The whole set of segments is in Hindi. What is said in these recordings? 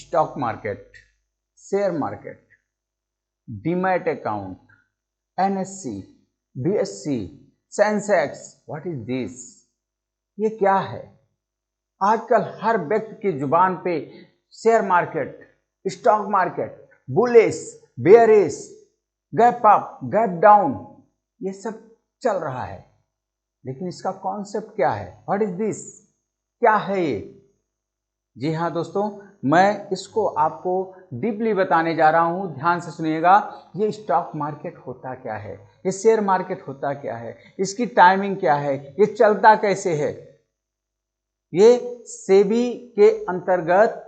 Stock market, share market, demat account, NSC, BSc, Sensex, what is this? ये क्या है? आजकल हर व्यक्ति की जुबान पे share market, stock market, bullish, bearish, gap up, gap down, ये सब चल रहा है। लेकिन इसका कॉन्सेप्ट क्या है? What is this? क्या है ये? जी हाँ दोस्तों, मैं इसको आपको डीपली बताने जा रहा हूँ, ध्यान से सुनिएगा। ये स्टॉक मार्केट होता क्या है, ये शेयर मार्केट होता क्या है, इसकी टाइमिंग क्या है, ये चलता कैसे है। ये सेबी के अंतर्गत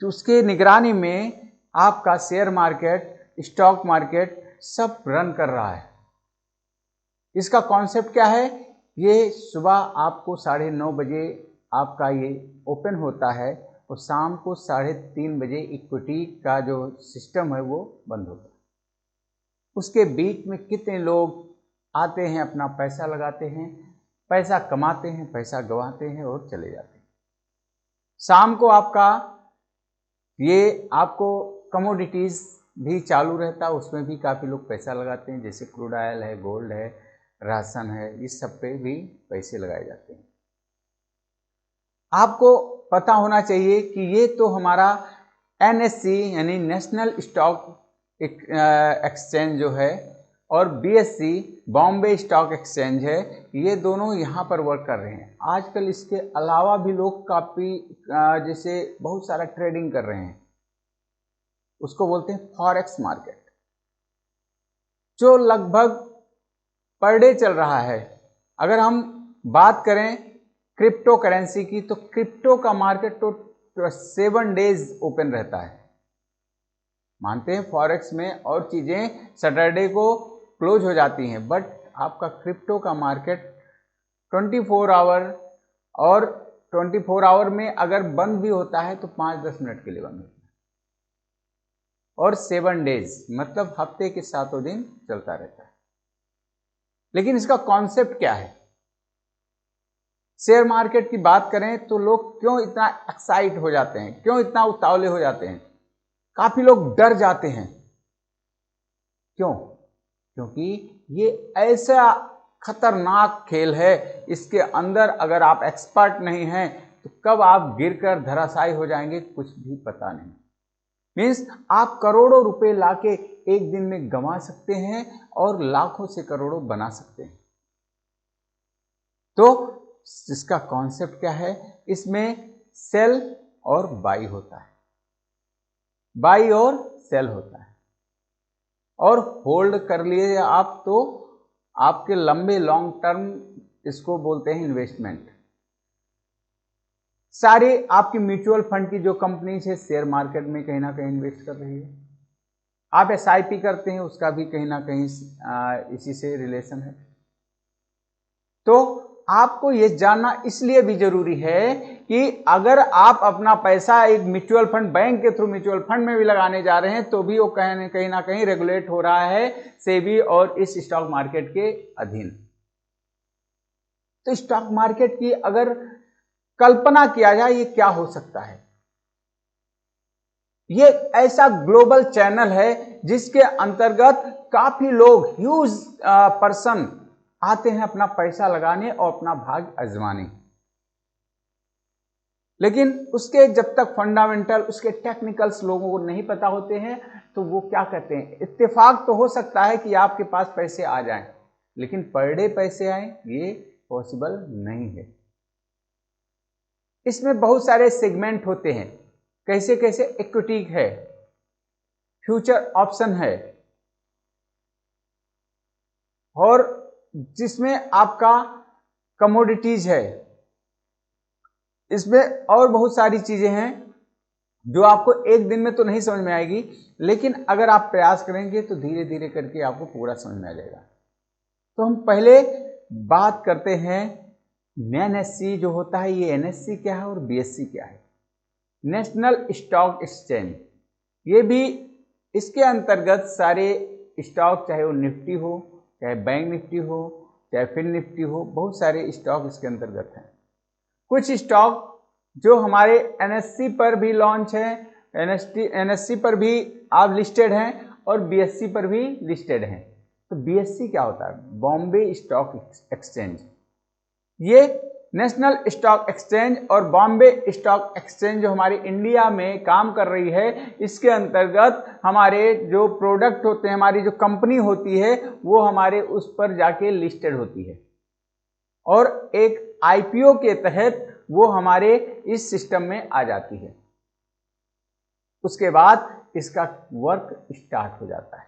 उसके निगरानी में आपका शेयर मार्केट, स्टॉक मार्केट सब रन कर रहा है। इसका कॉन्सेप्ट क्या है? ये सुबह आपको 9:30 बजे आपका ये ओपन होता है और शाम को 3:30 बजे इक्विटी का जो सिस्टम है वो बंद होता है। उसके बीच में कितने लोग आते हैं, अपना पैसा लगाते हैं, पैसा कमाते हैं, पैसा गंवाते हैं और चले जाते हैं। शाम को आपका ये आपको कमोडिटीज़ भी चालू रहता है, उसमें भी काफ़ी लोग पैसा लगाते हैं, जैसे क्रूड ऑयल है, गोल्ड है, राशन है, इस सब पे भी पैसे लगाए जाते हैं। आपको पता होना चाहिए कि ये तो हमारा एनएससी यानी नेशनल स्टॉक एक्सचेंज जो है और बीएससी बॉम्बे स्टॉक एक्सचेंज है, ये दोनों यहाँ पर वर्क कर रहे हैं। आजकल इसके अलावा भी लोग काफ़ी जैसे बहुत सारा ट्रेडिंग कर रहे हैं, उसको बोलते हैं फॉरेक्स मार्केट, जो लगभग पर डे चल रहा है। अगर हम बात करें क्रिप्टो करेंसी की, तो क्रिप्टो का मार्केट तो 7 डेज ओपन रहता है। मानते हैं फॉरेक्स में और चीज़ें सैटरडे को क्लोज हो जाती हैं, बट आपका क्रिप्टो का मार्केट 24 आवर, और 24 आवर में अगर बंद भी होता है तो 5-10 मिनट के लिए बंद होता है, और 7 डेज मतलब हफ्ते के 7 दिन चलता रहता है। लेकिन इसका कॉन्सेप्ट क्या है? शेयर मार्केट की बात करें तो लोग क्यों इतना एक्साइट हो जाते हैं, क्यों इतना उतावले हो जाते हैं? काफी लोग डर जाते हैं। क्यों? क्योंकि ये ऐसा खतरनाक खेल है, इसके अंदर अगर आप एक्सपर्ट नहीं हैं तो कब आप गिरकर धराशायी हो जाएंगे कुछ भी पता नहीं। मीन्स आप करोड़ों रुपए लाके एक दिन में गंवा सकते हैं और लाखों से करोड़ों बना सकते हैं। तो इसका कॉन्सेप्ट क्या है? इसमें सेल और बाई होता है, बाई और सेल होता है, और होल्ड कर लिए आप तो आपके लंबे लॉन्ग टर्म, इसको बोलते हैं इन्वेस्टमेंट। सारी आपकी म्यूचुअल फंड की जो कंपनी है शेयर मार्केट में कहीं ना कहीं इन्वेस्ट कर रही है। आप एसआईपी करते हैं, उसका भी कहीं ना कहीं इसी से रिलेशन है। तो आपको ये जानना इसलिए भी जरूरी है कि अगर आप अपना पैसा एक म्यूचुअल फंड, बैंक के थ्रू म्यूचुअल फंड में भी लगाने जा रहे हैं तो भी वो कहीं ना कहीं रेगुलेट हो रहा है सेबी और इस स्टॉक मार्केट के अधीन। तो स्टॉक मार्केट की अगर कल्पना किया जाए ये क्या हो सकता है? ये ऐसा ग्लोबल चैनल है जिसके अंतर्गत काफी लोग, ह्यूज पर्सन आते हैं अपना पैसा लगाने और अपना भाग आजमाने। लेकिन उसके जब तक फंडामेंटल, उसके टेक्निकल्स लोगों को नहीं पता होते हैं तो वो क्या कहते हैं, इत्तेफाक तो हो सकता है कि आपके पास पैसे आ जाएं, लेकिन पर डे पैसे आए ये पॉसिबल नहीं है। इसमें बहुत सारे सेगमेंट होते हैं। कैसे कैसे? इक्विटी है, फ्यूचर ऑप्शन है, और जिसमें आपका कमोडिटीज है, इसमें और बहुत सारी चीजें हैं जो आपको एक दिन में तो नहीं समझ में आएगी, लेकिन अगर आप प्रयास करेंगे तो धीरे धीरे करके आपको पूरा समझ में आ जाएगा। तो हम पहले बात करते हैं एनएससी जो होता है, ये एनएससी क्या है और बीएससी क्या है। नेशनल स्टॉक एक्सचेंज, ये भी इसके अंतर्गत सारे स्टॉक, चाहे वो निफ्टी हो, चाहे बैंक निफ्टी हो, चाहे फिन निफ्टी हो, बहुत सारे स्टॉक इसके अंतर्गत हैं। कुछ स्टॉक जो हमारे एनएससी पर भी लॉन्च है, NSE पर भी आप लिस्टेड हैं और BSE पर भी लिस्टेड हैं। तो BSE क्या होता है? Bombay stock exchange. ये नेशनल स्टॉक एक्सचेंज और बॉम्बे स्टॉक एक्सचेंज जो हमारी इंडिया में काम कर रही है, इसके अंतर्गत हमारे जो प्रोडक्ट होते हैं, हमारी जो कंपनी होती है, वो हमारे उस पर जाके लिस्टेड होती है और एक IPO के तहत वो हमारे इस सिस्टम में आ जाती है। उसके बाद इसका वर्क स्टार्ट हो जाता है।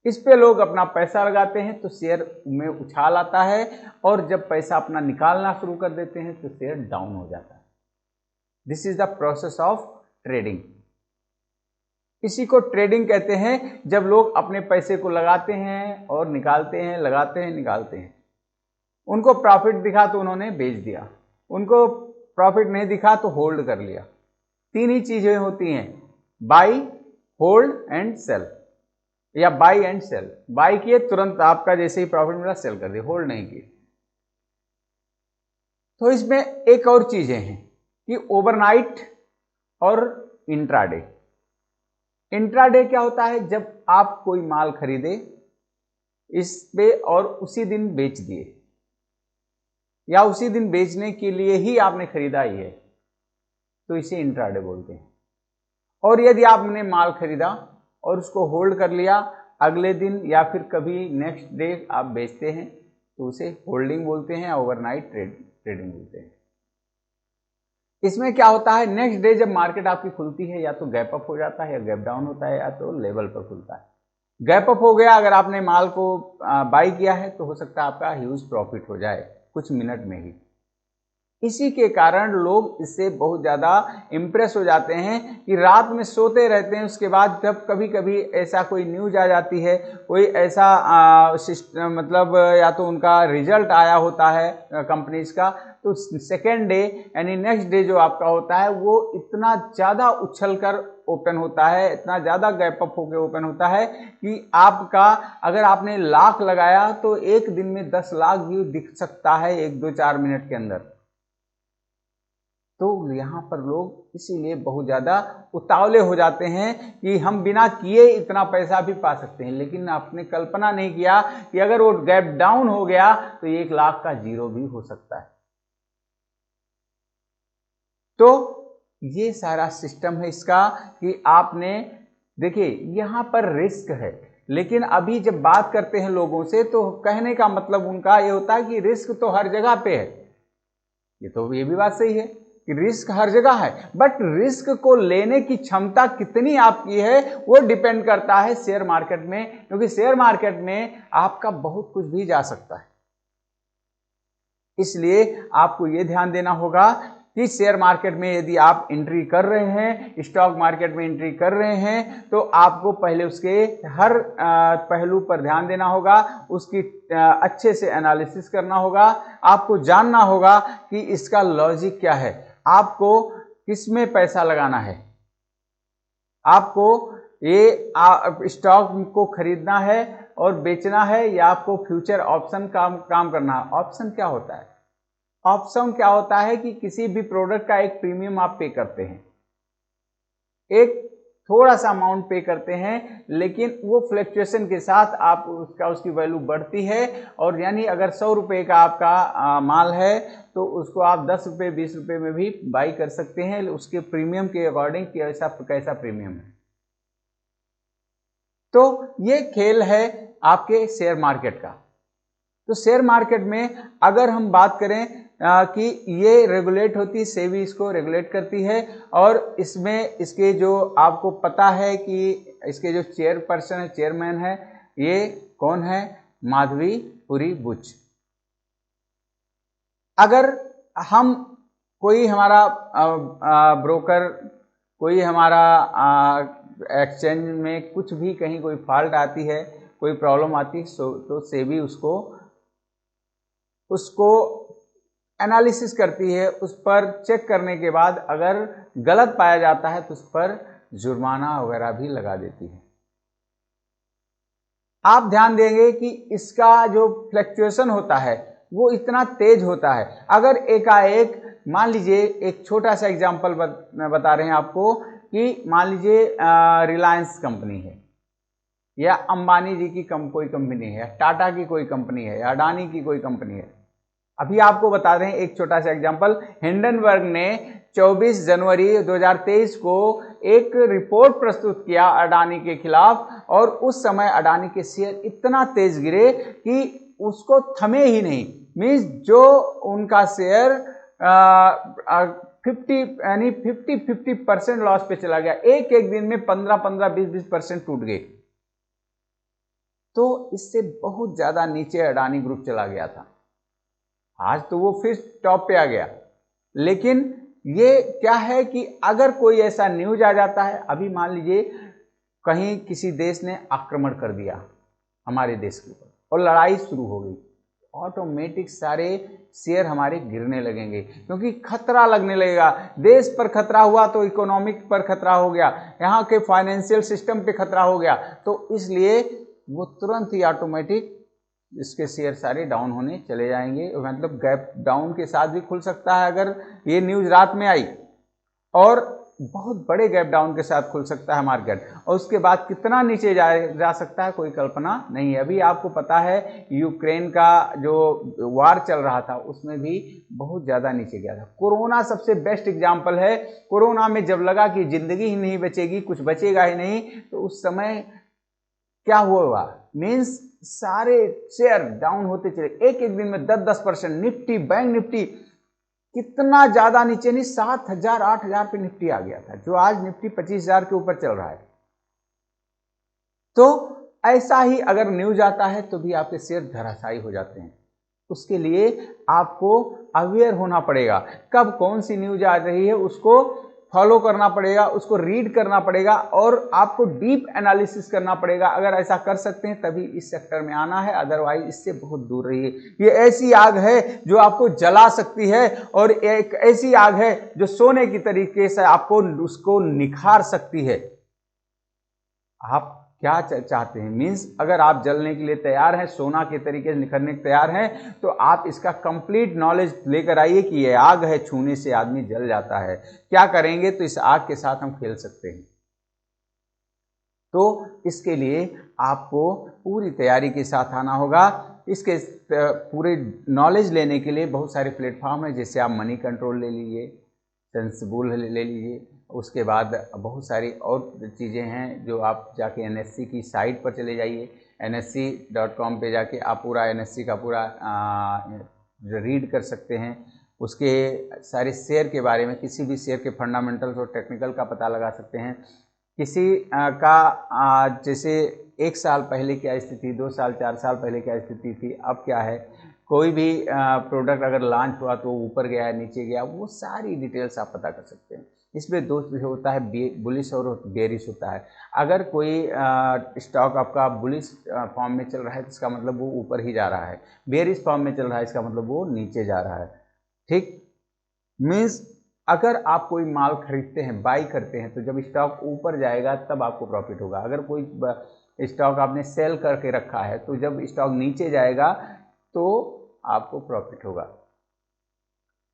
इस पे लोग अपना पैसा लगाते हैं तो शेयर में उछाल आता है और जब पैसा अपना निकालना शुरू कर देते हैं तो शेयर डाउन हो जाता है। This is the process of trading. इसी को ट्रेडिंग कहते हैं, जब लोग अपने पैसे को लगाते हैं और निकालते हैं, लगाते हैं, निकालते हैं। उनको प्रॉफिट दिखा तो उन्होंने बेच दिया, उनको प्रॉफिट नहीं दिखा तो होल्ड कर लिया। तीन ही चीजें होती हैं, बाई, होल्ड एंड सेल, या बाई एंड सेल। बाई किए तुरंत आपका जैसे ही प्रॉफिट मिला सेल कर दिया, होल्ड नहीं किए। तो इसमें एक और चीजें हैं कि ओवरनाइट और इंट्राडे। इंट्राडे क्या होता है? जब आप कोई माल खरीदे इस पे और उसी दिन बेच दिए, या उसी दिन बेचने के लिए ही आपने खरीदा ही है, तो इसे इंट्राडे बोलते हैं। और यदि आपने माल खरीदा और उसको होल्ड कर लिया, अगले दिन या फिर कभी नेक्स्ट डे आप बेचते हैं, तो उसे होल्डिंग बोलते हैं, ओवरनाइट ट्रेडिंग बोलते हैं। इसमें क्या होता है? नेक्स्ट डे जब मार्केट आपकी खुलती है, या तो गैप अप हो जाता है या गैप डाउन होता है, या तो लेवल पर खुलता है। गैप अप हो गया, अगर आपने माल को बाई किया है तो हो सकता है आपका ह्यूज प्रॉफिट हो जाए कुछ मिनट में ही। इसी के कारण लोग इससे बहुत ज़्यादा इम्प्रेस हो जाते हैं कि रात में सोते रहते हैं। उसके बाद जब कभी कभी ऐसा कोई न्यूज आ जाती है, कोई ऐसा मतलब या तो उनका रिजल्ट आया होता है कंपनीज का, तो सेकेंड डे यानी नेक्स्ट डे जो आपका होता है वो इतना ज़्यादा उछल कर ओपन होता है, इतना ज़्यादा गैप अप होकर ओपन होता है कि आपका, अगर आपने लाख लगाया तो एक दिन में 10 लाख व्यू दिख सकता है 1-2-4 मिनट के अंदर। तो यहाँ पर लोग इसीलिए बहुत ज़्यादा उतावले हो जाते हैं कि हम बिना किए इतना पैसा भी पा सकते हैं, लेकिन आपने कल्पना नहीं किया कि अगर वो गैप डाउन हो गया तो 1 लाख का जीरो भी हो सकता है। तो ये सारा सिस्टम है इसका कि आपने देखिए यहाँ पर रिस्क है, लेकिन अभी जब बात करते हैं लोगों से तो कहने का मतलब उनका ये होता है कि रिस्क तो हर जगह पे है। ये भी बात सही है कि रिस्क हर जगह है, बट रिस्क को लेने की क्षमता कितनी आपकी है वो डिपेंड करता है शेयर मार्केट में, क्योंकि शेयर मार्केट में आपका बहुत कुछ भी जा सकता है। इसलिए आपको ये ध्यान देना होगा कि शेयर मार्केट में यदि आप एंट्री कर रहे हैं, स्टॉक मार्केट में एंट्री कर रहे हैं, तो आपको पहले उसके हर पहलू पर ध्यान देना होगा, उसकी अच्छे से एनालिसिस करना होगा, आपको जानना होगा कि इसका लॉजिक क्या है, आपको किसमें पैसा लगाना है, आपको ये स्टॉक को खरीदना है और बेचना है, या आपको फ्यूचर ऑप्शन काम करना है। ऑप्शन क्या होता है? ऑप्शन क्या होता है कि किसी भी प्रोडक्ट का एक प्रीमियम आप पे करते हैं, एक थोड़ा सा अमाउंट पे करते हैं, लेकिन वो फ्लक्चुएशन के साथ आप उसकी वैल्यू बढ़ती है, और यानी अगर 100 रुपये का आपका माल है तो उसको आप 10 रुपये 20 रुपये में भी बाई कर सकते हैं, उसके प्रीमियम के अकॉर्डिंग कैसा प्रीमियम है। तो ये खेल है आपके शेयर मार्केट का। तो शेयर मार्केट में अगर हम बात करें कि ये रेगुलेट होती है, सेबी इसको रेगुलेट करती है, और इसमें इसके जो आपको पता है कि इसके जो चेयरपर्सन है, चेयरमैन है, ये कौन है? माधवीपुरी बुच। अगर हम कोई हमारा ब्रोकर, कोई हमारा एक्सचेंज में कुछ भी कहीं कोई फॉल्ट आती है, कोई प्रॉब्लम आती है, तो सेबी उसको एनालिसिस करती है, उस पर चेक करने के बाद अगर गलत पाया जाता है तो उस पर जुर्माना वगैरह भी लगा देती है। आप ध्यान देंगे कि इसका जो फ्लक्चुएशन होता है वो इतना तेज होता है। अगर एकाएक मान लीजिए, एक छोटा सा एग्जांपल बता रहे हैं आपको कि मान लीजिए रिलायंस कंपनी है या अंबानी जी की कोई कंपनी है, टाटा की कोई कंपनी है या अडानी की कोई कंपनी है। अभी आपको बता दें एक छोटा सा एग्जांपल, हिंडनबर्ग ने 24 जनवरी 2023 को एक रिपोर्ट प्रस्तुत किया अडानी के खिलाफ, और उस समय अडानी के शेयर इतना तेज गिरे कि उसको थमे ही नहीं। मींस जो उनका शेयर 50% लॉस पे चला गया, एक एक दिन में 15-15, 20-20% टूट गए। तो इससे बहुत ज्यादा नीचे अडानी ग्रुप चला गया था। आज तो वो फिर टॉप पे आ गया, लेकिन ये क्या है कि अगर कोई ऐसा न्यूज आ जाता है, अभी मान लीजिए कहीं किसी देश ने आक्रमण कर दिया हमारे देश के ऊपर और लड़ाई शुरू हो गई, ऑटोमेटिक सारे शेयर हमारे गिरने लगेंगे, क्योंकि खतरा लगने लगेगा। देश पर खतरा हुआ तो इकोनॉमिक पर खतरा हो गया, यहाँ के फाइनेंशियल सिस्टम पे खतरा हो गया, तो इसलिए वो तुरंत ही ऑटोमेटिक इसके शेयर सारे डाउन होने चले जाएंगे। मतलब गैप डाउन के साथ भी खुल सकता है अगर ये न्यूज रात में आई, और बहुत बड़े गैप डाउन के साथ खुल सकता है मार्केट, और उसके बाद कितना नीचे जा सकता है कोई कल्पना नहीं है। अभी आपको पता है यूक्रेन का जो वार चल रहा था उसमें भी बहुत ज़्यादा नीचे गया था। कोरोना सबसे बेस्ट एग्जाम्पल है। कोरोना में जब लगा कि जिंदगी ही नहीं बचेगी, कुछ बचेगा ही नहीं, तो उस समय क्या हुआ, मीन्स सारे शेयर डाउन होते चले, एक एक दिन में 10-10%। निफ्टी, बैंक निफ्टी कितना ज्यादा नीचे नहीं, 7,000 8,000 पे निफ्टी आ गया था, जो आज निफ्टी 25,000 के ऊपर चल रहा है। तो ऐसा ही अगर न्यूज आता है तो भी आपके शेयर धराशायी हो जाते हैं। उसके लिए आपको अवेयर होना पड़ेगा, कब कौन सी न्यूज आ रही है उसको फॉलो करना पड़ेगा, उसको रीड करना पड़ेगा, और आपको डीप एनालिसिस करना पड़ेगा। अगर ऐसा कर सकते हैं तभी इस सेक्टर में आना है, अदरवाइज इससे बहुत दूर रहिए। ये ऐसी आग है जो आपको जला सकती है, और एक ऐसी आग है जो सोने की तरीके से आपको उसको निखार सकती है। आप क्या चाहते हैं, मीन्स अगर आप जलने के लिए तैयार हैं, सोना के तरीके से निखरने के तैयार हैं, तो आप इसका कंप्लीट नॉलेज लेकर आइए कि ये आग है, छूने से आदमी जल जाता है। क्या करेंगे तो इस आग के साथ हम खेल सकते हैं। तो इसके लिए आपको पूरी तैयारी के साथ आना होगा। इसके पूरे नॉलेज लेने के लिए बहुत सारे प्लेटफॉर्म हैं, जैसे आप मनी कंट्रोल ले लीजिए, सेंसिबल ले लीजिए, उसके बाद बहुत सारी और चीज़ें हैं जो आप जाके NSE की साइट पर चले जाइए, NSE.com पे जाके आप पूरा NSE का पूरा रीड कर सकते हैं। उसके सारे शेयर के बारे में, किसी भी शेयर के फंडामेंटल्स और टेक्निकल का पता लगा सकते हैं। किसी का जैसे 1 साल पहले क्या स्थिति, 2 साल 4 साल पहले क्या स्थिति थी, अब क्या है, कोई भी प्रोडक्ट अगर लॉन्च हुआ तो ऊपर गया है, नीचे गया, वो सारी डिटेल्स आप पता कर सकते हैं। इसमें दो होता है, बुलिश और बेरिश होता है। अगर कोई स्टॉक आपका बुलिश फॉर्म में चल रहा है तो इसका मतलब वो ऊपर ही जा रहा है, बेरिश फॉर्म में चल रहा है इसका मतलब वो नीचे जा रहा है। ठीक, मीन्स अगर आप कोई माल खरीदते हैं, बाई करते हैं, तो जब स्टॉक ऊपर जाएगा तब आपको प्रॉफिट होगा। अगर कोई स्टॉक आपने सेल करके रखा है तो जब स्टॉक नीचे जाएगा तो आपको प्रॉफिट होगा।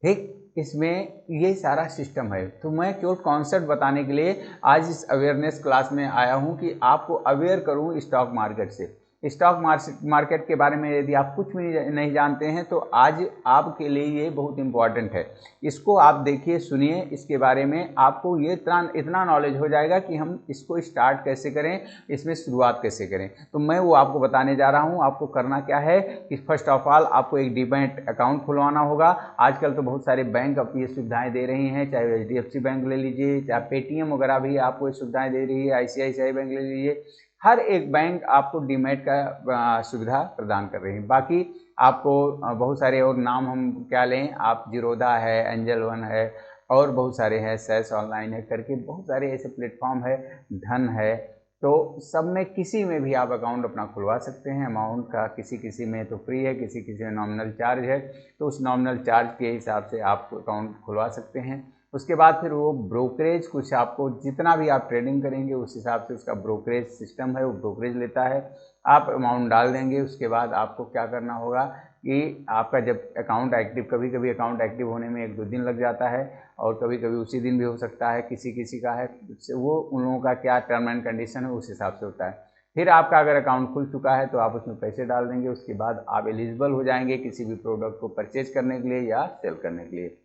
ठीक, इसमें ये सारा सिस्टम है। तो मैं केवल कॉन्सेप्ट बताने के लिए आज इस अवेयरनेस क्लास में आया हूँ कि आपको अवेयर करूँ स्टॉक मार्केट से। स्टॉक मार्केट के बारे में यदि आप कुछ भी नहीं जानते हैं तो आज आपके लिए ये बहुत इम्पॉर्टेंट है। इसको आप देखिए, सुनिए, इसके बारे में आपको ये इतना नॉलेज हो जाएगा कि हम इसको स्टार्ट कैसे करें, इसमें शुरुआत कैसे करें। तो मैं वो आपको बताने जा रहा हूँ। आपको करना क्या है कि फर्स्ट ऑफ ऑल आपको एक डीमैट अकाउंट खुलवाना होगा। आजकल तो बहुत सारे बैंक आपको ये सुविधाएँ दे रही हैं, चाहे HDFC बैंक ले लीजिए, चाहे पेटीएम वगैरह भी आपको ये सुविधाएँ दे रही है, ICICI बैंक ले लीजिए। हर एक बैंक आपको डीमैट का सुविधा प्रदान कर रही है। बाकी आपको बहुत सारे और नाम हम क्या लें, आप जीरोधा है, एंजल वन है, और बहुत सारे हैं, सेस ऑनलाइन है करके बहुत सारे ऐसे प्लेटफॉर्म है, धन है। तो सब में किसी में भी आप अकाउंट अपना खुलवा सकते हैं। अमाउंट का किसी में तो फ्री है, किसी में नॉमिनल चार्ज है, तो उस नॉमिनल चार्ज के हिसाब से आप अकाउंट खुलवा सकते हैं। उसके बाद फिर वो ब्रोकरेज कुछ आपको जितना भी आप ट्रेडिंग करेंगे उस हिसाब से उसका ब्रोकरेज सिस्टम है, वो ब्रोकरेज लेता है। आप अमाउंट डाल देंगे, उसके बाद आपको क्या करना होगा कि आपका जब अकाउंट एक्टिव, कभी कभी अकाउंट एक्टिव होने में 1-2 दिन लग जाता है और कभी कभी उसी दिन भी हो सकता है, किसी किसी का है, वो उन लोगों का क्या टर्म एंड कंडीशन है उस हिसाब से होता है। फिर आपका अगर अकाउंट खुल चुका है तो आप उसमें पैसे डाल देंगे, उसके बाद आप एलिजिबल हो जाएंगे किसी भी प्रोडक्ट को परचेज करने के लिए या सेल करने के लिए।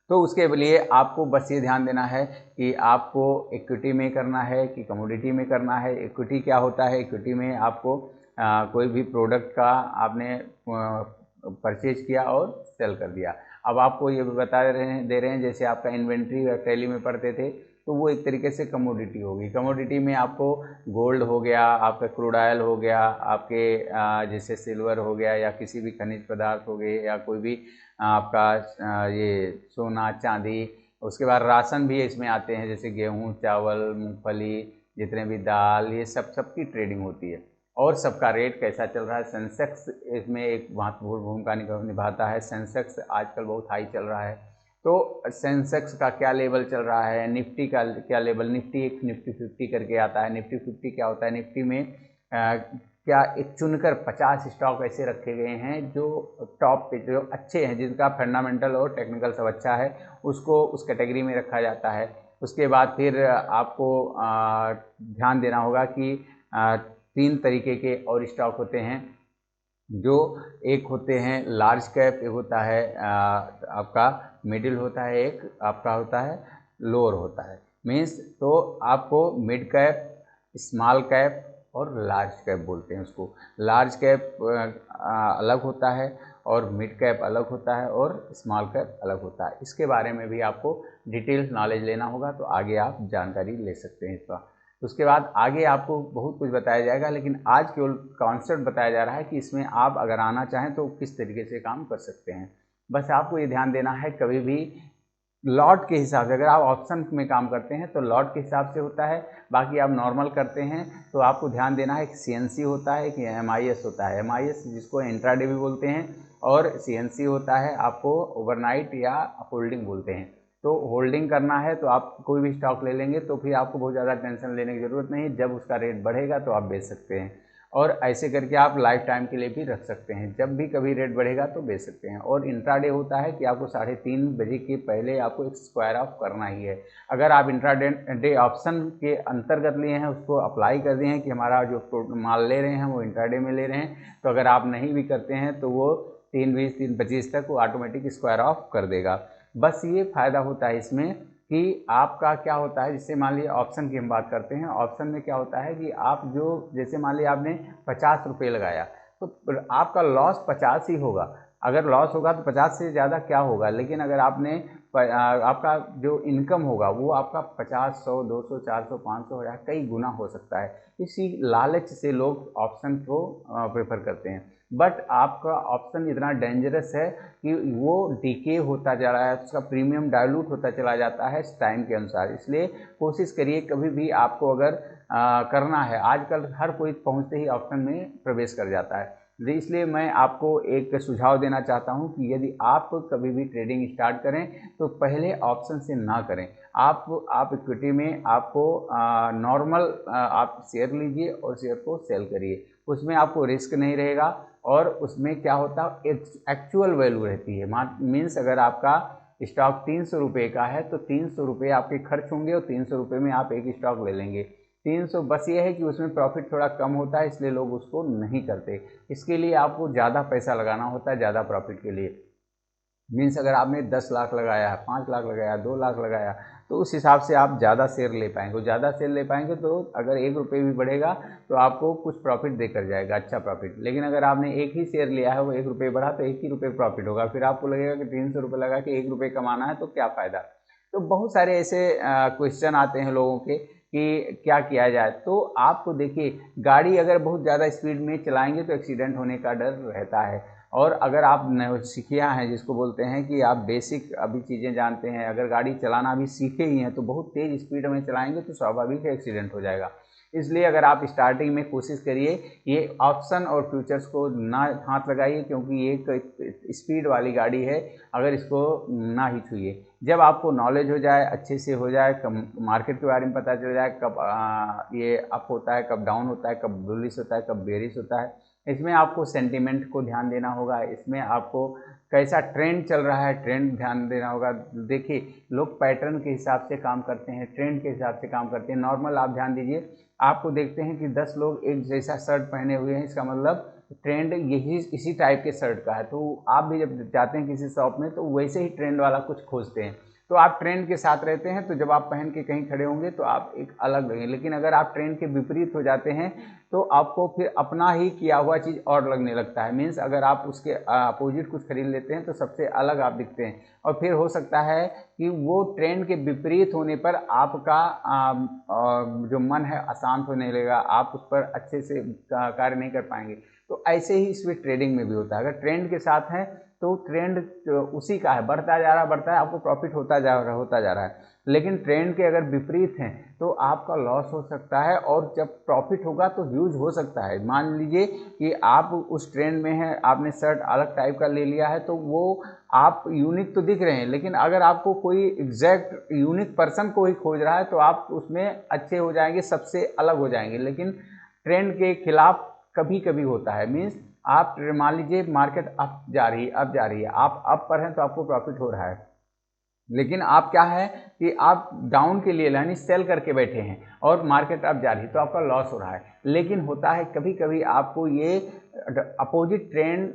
तो उसके लिए आपको बस ये ध्यान देना है कि आपको इक्विटी में करना है कि कमोडिटी में करना है। इक्विटी क्या होता है, इक्विटी में आपको कोई भी प्रोडक्ट का आपने परचेज किया और सेल कर दिया। अब आपको ये दे रहे हैं जैसे आपका इन्वेंट्री टैली में पढ़ते थे, तो वो एक तरीके से कमोडिटी होगी। कमोडिटी में आपको गोल्ड हो गया, आपका क्रूड ऑयल हो गया, आपके जैसे सिल्वर हो गया या किसी भी खनिज पदार्थ हो गए या कोई भी आपका ये सोना चांदी, उसके बाद राशन भी इसमें आते हैं जैसे गेहूँ चावल मूंगफली, जितने भी दाल, ये सबकी ट्रेडिंग होती है और सबका रेट कैसा चल रहा है। सेंसेक्स इसमें एक महत्वपूर्ण भूमिका निभाता है। सेंसेक्स आजकल बहुत हाई चल रहा है, तो सेंसेक्स का क्या लेवल चल रहा है, निफ्टी का क्या लेवल, निफ्टी 50 करके आता है। निफ्टी 50 क्या होता है, निफ्टी में क्या एक चुनकर 50 स्टॉक ऐसे रखे गए हैं जो टॉप पे, जो अच्छे हैं, जिनका फंडामेंटल और टेक्निकल सब अच्छा है, उसको उस कैटेगरी में रखा जाता है। उसके बाद फिर आपको ध्यान देना होगा कि 3 तरीके के और स्टॉक होते हैं, जो एक होते हैं लार्ज कैप, एक होता है आपका मिडिल होता है, एक आपका होता है लोअर होता है। मीन्स तो आपको मिड कैप, स्मॉल कैप और लार्ज कैप बोलते हैं उसको। लार्ज कैप अलग होता है और मिड कैप अलग होता है और स्मॉल कैप अलग होता है। इसके बारे में भी आपको डिटेल नॉलेज लेना होगा, तो आगे आप जानकारी ले सकते हैं इसका। उसके बाद आगे आपको बहुत कुछ बताया जाएगा, लेकिन आज केवल कॉन्सेप्ट बताया जा रहा है कि इसमें आप अगर आना चाहें तो किस तरीके से काम कर सकते हैं। बस आपको ये ध्यान देना है, कभी भी लॉट के हिसाब से, अगर आप ऑप्शन में काम करते हैं तो लॉट के हिसाब से होता है, बाकी आप नॉर्मल करते हैं तो आपको ध्यान देना है कि CNC होता है कि MIS होता है। MIS जिसको इंट्राडे भी बोलते हैं और CNC होता है आपको ओवरनाइट या होल्डिंग बोलते हैं। तो होल्डिंग करना है तो आप कोई भी स्टॉक ले लेंगे तो फिर आपको बहुत ज़्यादा टेंशन लेने की ज़रूरत नहीं, जब उसका रेट बढ़ेगा तो आप बेच सकते हैं और ऐसे करके आप लाइफ टाइम के लिए भी रख सकते हैं, जब भी कभी रेट बढ़ेगा तो बेच सकते हैं। और इंट्राडे होता है कि आपको 3:30 बजे के पहले आपको एक स्क्वायर ऑफ करना ही है। अगर आप इंट्राडे ऑप्शन के अंतर्गत लिए हैं, उसको अप्लाई कर दिए हैं कि हमारा जो माल ले रहे हैं वो इंट्राडे में ले रहे हैं, तो अगर आप नहीं भी करते हैं तो वो 3:20 3:25 तक वो ऑटोमेटिक स्क्वायर ऑफ कर देगा। बस ये फ़ायदा होता है इसमें कि आपका क्या होता है, जैसे मान लीजिए ऑप्शन की हम बात करते हैं, ऑप्शन में क्या होता है कि आप जो जैसे मान लीजिए आपने 50 रुपये लगाया तो आपका लॉस 50 ही होगा। अगर लॉस होगा तो 50 से ज़्यादा क्या होगा, लेकिन अगर आपने आपका जो इनकम होगा वो आपका 50, 100, 200, 400, 500 या कई गुना हो सकता है। इसी लालच से लोग ऑप्शन को प्रेफर करते हैं, बट आपका ऑप्शन इतना डेंजरस है कि वो डीके होता जा रहा है, उसका प्रीमियम डाइल्यूट होता चला जाता है टाइम के अनुसार। इसलिए कोशिश करिए कभी भी आपको अगर करना है, आजकल हर कोई पहुंचते ही ऑप्शन में प्रवेश कर जाता है, इसलिए मैं आपको एक सुझाव देना चाहता हूं कि यदि आप कभी भी ट्रेडिंग स्टार्ट करें तो पहले ऑप्शन से ना करें। आप इक्विटी में आपको नॉर्मल आप शेयर लीजिए और शेयर को सेल करिए, उसमें आपको रिस्क नहीं रहेगा और उसमें क्या होता है एक्चुअल वैल्यू रहती है। मीन्स अगर आपका स्टॉक 300 रुपये का है तो 300 रुपये आपके खर्च होंगे और 300 रुपये में आप एक स्टॉक ले लेंगे। 300, बस ये है कि उसमें प्रॉफिट थोड़ा कम होता है, इसलिए लोग उसको नहीं करते। इसके लिए आपको ज़्यादा पैसा लगाना होता है ज़्यादा प्रॉफिट के लिए। मीन्स अगर आपने 10 लाख लगाया, 5 लाख लगाया, 2 लाख लगाया, तो उस हिसाब से आप ज़्यादा शेयर ले पाएंगे। ज़्यादा शेयर ले पाएंगे तो अगर 1 रुपये भी बढ़ेगा तो आपको कुछ प्रॉफिट देकर जाएगा, अच्छा प्रॉफिट। लेकिन अगर आपने एक ही शेयर लिया है, वो 1 रुपये बढ़ा तो 1 ही रुपये प्रॉफिट होगा, फिर आपको लगेगा कि 300 रुपये लगा के 1 रुपये कमाना है तो क्या फ़ायदा। तो बहुत सारे ऐसे क्वेश्चन आते हैं लोगों के कि क्या किया जाए। तो आपको देखिए, गाड़ी अगर बहुत ज़्यादा स्पीड में चलाएंगे तो एक्सीडेंट होने का डर रहता है, और अगर आप नौसिखिया हैं, जिसको बोलते हैं कि आप बेसिक अभी चीज़ें जानते हैं, अगर गाड़ी चलाना अभी सीखे ही हैं तो बहुत तेज़ स्पीड में चलाएंगे तो स्वाभाविक है एक्सीडेंट हो जाएगा। इसलिए अगर आप स्टार्टिंग में कोशिश करिए ये ऑप्शन और फ्यूचर्स को ना हाथ लगाइए, क्योंकि ये एक स्पीड वाली गाड़ी है, अगर इसको ना ही छूइए। जब आपको नॉलेज हो जाए, अच्छे से हो जाए, मार्केट के बारे में पता चल जाए, कब ये अप होता है, कब डाउन होता है, कब बुलिश होता है, कब बेरिश होता है, इसमें आपको सेंटीमेंट को ध्यान देना होगा, इसमें आपको कैसा ट्रेंड चल रहा है ट्रेंड ध्यान देना होगा। देखिए लोग पैटर्न के हिसाब से काम करते हैं, ट्रेंड के हिसाब से काम करते हैं। नॉर्मल आप ध्यान दीजिए, आपको देखते हैं कि 10 लोग एक जैसा शर्ट पहने हुए हैं, इसका मतलब ट्रेंड यही इसी टाइप के शर्ट का है। तो आप भी जब जाते हैं किसी शॉप में तो वैसे ही ट्रेंड वाला कुछ खोजते हैं, तो आप ट्रेंड के साथ रहते हैं, तो जब आप पहन के कहीं खड़े होंगे तो आप एक अलग लगेंगे। लेकिन अगर आप ट्रेंड के विपरीत हो जाते हैं तो आपको फिर अपना ही किया हुआ चीज़ और लगने लगता है। मीन्स अगर आप उसके अपोजिट कुछ खरीद लेते हैं तो सबसे अलग आप दिखते हैं, और फिर हो सकता है कि वो ट्रेंड के विपरीत होने पर आपका जो मन है अशांत होने लगेगा, आप उस पर अच्छे से कार्य नहीं कर पाएंगे। तो ऐसे ही इसमें ट्रेडिंग में भी होता है। अगर ट्रेंड के साथ हैं तो ट्रेंड उसी का है, बढ़ता जा रहा है, आपको प्रॉफिट होता जा रहा है। लेकिन ट्रेंड के अगर विपरीत हैं तो आपका लॉस हो सकता है, और जब प्रॉफिट होगा तो ह्यूज हो सकता है। मान लीजिए कि आप उस ट्रेंड में हैं, आपने शर्ट अलग टाइप का ले लिया है, तो वो आप यूनिक तो दिख रहे हैं, लेकिन अगर आपको कोई एग्जैक्ट यूनिक पर्सन को ही खोज रहा है तो आप उसमें अच्छे हो जाएंगे, सबसे अलग हो जाएंगे। लेकिन ट्रेंड के खिलाफ कभी कभी होता है। मीन्स आप मान लीजिए मार्केट अप जा रही है, आप अप पर हैं तो आपको प्रॉफिट हो रहा है, लेकिन आप क्या है कि आप डाउन के लिए यानी सेल करके बैठे हैं और मार्केट अप जा रही है तो आपका लॉस हो रहा है। लेकिन होता है कभी कभी आपको ये अपोजिट ट्रेंड,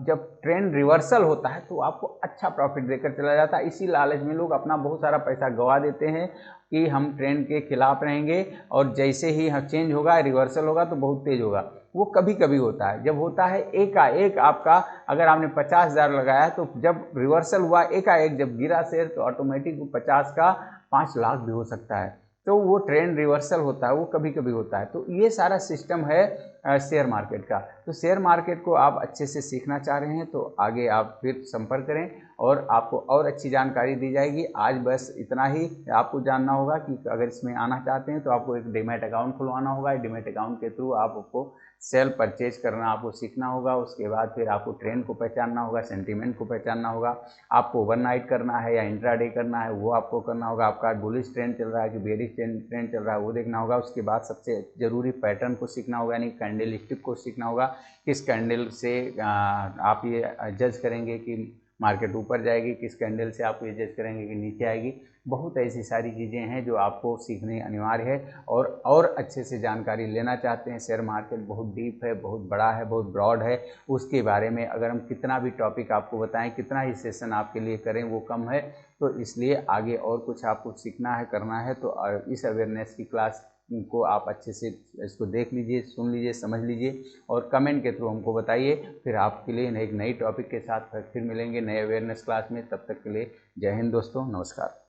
जब ट्रेंड रिवर्सल होता है तो आपको अच्छा प्रॉफिट देकर चला जाता है। इसी लालच में लोग अपना बहुत सारा पैसा गंवा देते हैं कि हम ट्रेंड के खिलाफ रहेंगे, और जैसे ही चेंज होगा, रिवर्सल होगा तो बहुत तेज होगा। वो कभी कभी होता है। जब होता है एकाएक आपका, अगर आपने 50,000 लगाया तो जब रिवर्सल हुआ एकाएक जब गिरा शेयर तो ऑटोमेटिक 50 का 5 लाख भी हो सकता है। तो वो ट्रेंड रिवर्सल होता है, वो कभी कभी होता है। तो ये सारा सिस्टम है शेयर मार्केट का। तो शेयर मार्केट को आप अच्छे से सीखना चाह रहे हैं तो आगे आप फिर संपर्क करें और आपको और अच्छी जानकारी दी जाएगी। आज बस इतना ही आपको जानना होगा कि अगर इसमें आना चाहते हैं तो आपको एक डीमैट अकाउंट खुलवाना होगा। डीमैट अकाउंट के थ्रू आपको सेल परचेज करना आपको सीखना होगा। उसके बाद फिर आपको ट्रेंड को पहचानना होगा, सेंटीमेंट को पहचानना होगा। आपको ओवरनाइट करना है या इंट्राडे करना है वो आपको करना होगा। आपका बुलिश ट्रेंड चल रहा है कि बेरिश ट्रेंड चल रहा है वो देखना होगा। उसके बाद सबसे जरूरी पैटर्न को सीखना होगा, यानी कैंडल स्टिक को सीखना होगा। किस कैंडल से आप ये जज करेंगे कि मार्केट ऊपर जाएगी, किस कैंडल से आप ये जज करेंगे कि नीचे आएगी। बहुत ऐसी सारी चीज़ें हैं जो आपको सीखने अनिवार्य है। और अच्छे से जानकारी लेना चाहते हैं, शेयर मार्केट बहुत डीप है, बहुत बड़ा है, बहुत ब्रॉड है। उसके बारे में अगर हम कितना भी टॉपिक आपको बताएं, कितना ही सेशन आपके लिए करें वो कम है। तो इसलिए आगे और कुछ आपको सीखना है, करना है तो इस अवेयरनेस की क्लास को आप अच्छे से इसको देख लीजिए, सुन लीजिए, समझ लीजिए और कमेंट के थ्रू हमको बताइए। फिर आपके लिए एक नई टॉपिक के साथ फिर मिलेंगे नए अवेयरनेस क्लास में। तब तक के लिए जय हिंद दोस्तों, नमस्कार।